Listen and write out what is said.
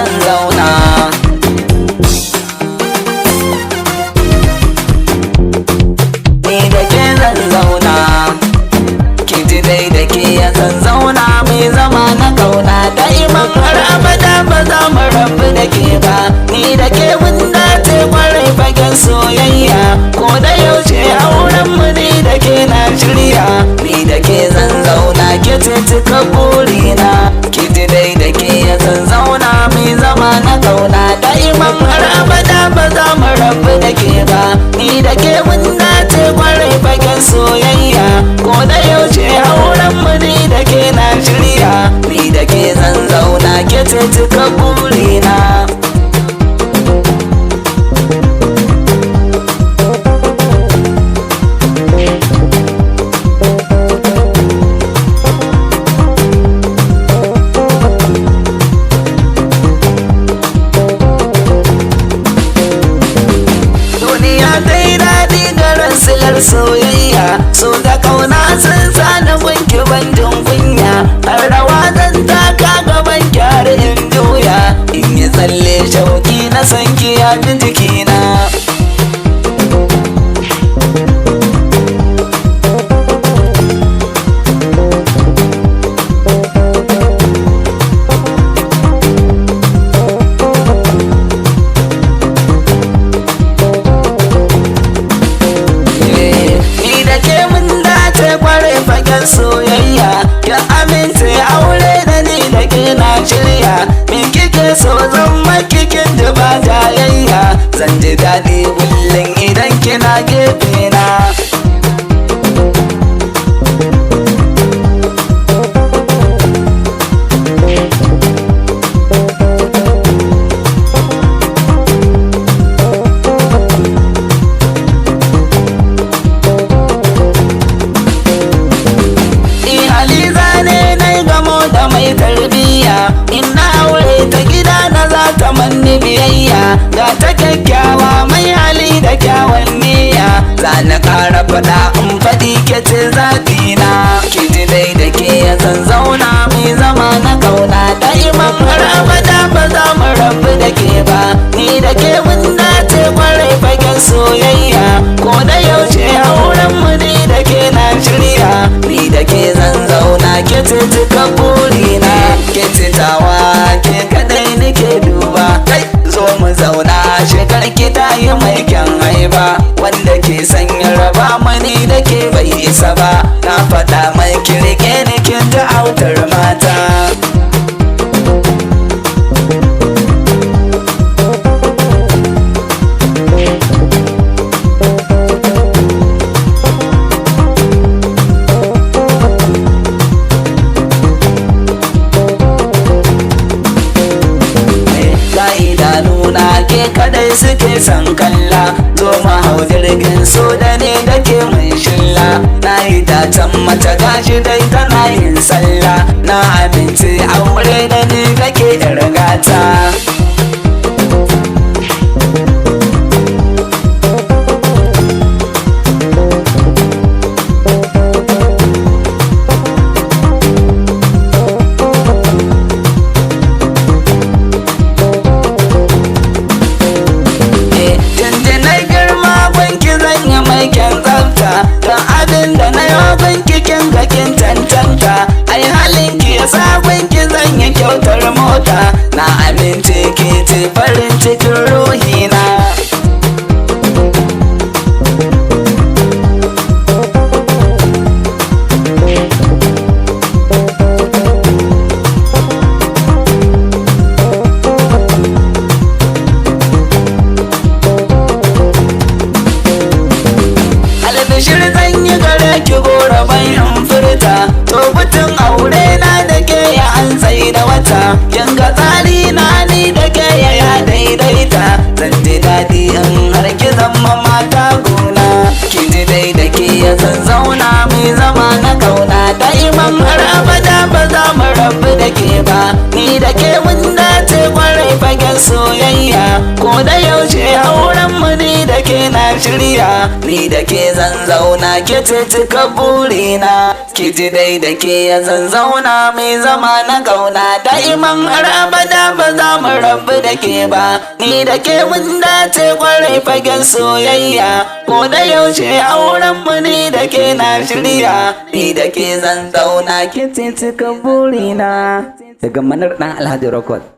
zan zauna. Ni da ke zan zauna, ki ji dai da ke zan zauna mai zama na kauna. Da'iman har abada ba za mu rabu da ke ba, ni da ke mun dace kwarai fagen soyayya. Ko da yaushe auren mu ni da ke na shirya, ni da ke zan zauna ke ce cika burina. Ki ji dai da ke zan zauna mai zama na kauna. Da'iman har abada ba za mu rabu da ke ba, ni da ke mun dace kwarai fagen soyayya. Ko da yaushe auren mu ni da ke na shirya, ni da ke zan zauna ke ce cika burina. Soyayya so da kauna sun sani gunki bandin kunya, har rawa zan taka gaban kyare in juya, in yi tsalle shauki na sanki ya ji jikina. Soyayya ya amince aure da ni da ke na shirya, me kike so zan maki kin ji ba jayayya, zan ji daɗi kullum idan kina gefe na. Ina aure ta gida na za ta manni biyayya, ga ta kyakkyawa mai hali da kyawun niyya. Za na ƙara faɗa in faɗi ke ce zaɓina, ki ji dai da ke zan zauna mai zama na kauna. Da'iman har abada ba za mu rabu da ke ba, ni da ke mun dace kwarai fagen soyayya. Ko da yaushe auren mu ni da ke na shirya, ni da ke zan zauna ke ce cika burina. Ke citawa ke kadai nake duba, kai zo mu zauna shekar ki ta yi mai kyan haiba. Wanda ke sanya raba mani da ke bai isa ba, na faɗa mai kirke ni kin ta autar mata. Kadai suke san kalla, zo mu hau jirgin so da ne da ke mai shilla. Na yi datan mata gashi dai tana yin sallah, na amince aure da ni da ke gata. Don abin da na yobin kikin gakin tantanta, ai halin ki ya sabon ki zan yi kyautar mota. Na amince ki ce farin cikin ruhina. Albishir zan yi gare ki gora bayan furta, to butun aure na da ke ya an tsaye da wata. Kin ga tsari na ni da ke ya daidaita, zan ji daɗi in har ki zama mata gona. Ki ji dai da ke zan zauna mai zama na kauna. Da'iman har abada ba za mu rabu da ke ba, ni da ke mun dace kwarai fagen soyayya. Ko da yaushe auren mu ni da ke na shirya ni da ke zan zauna ke ce cika burina ki ji dai da ke ya zan zauna mai zama na kauna da'iman har abada ba za mu rabu da ke ba ni da ke mun dace kwarai fagen soyayya ko da yaushe auren mu ni da ke na shirya ni da ke zan zauna ke ce cika burina daga manar dan Alhaji Record.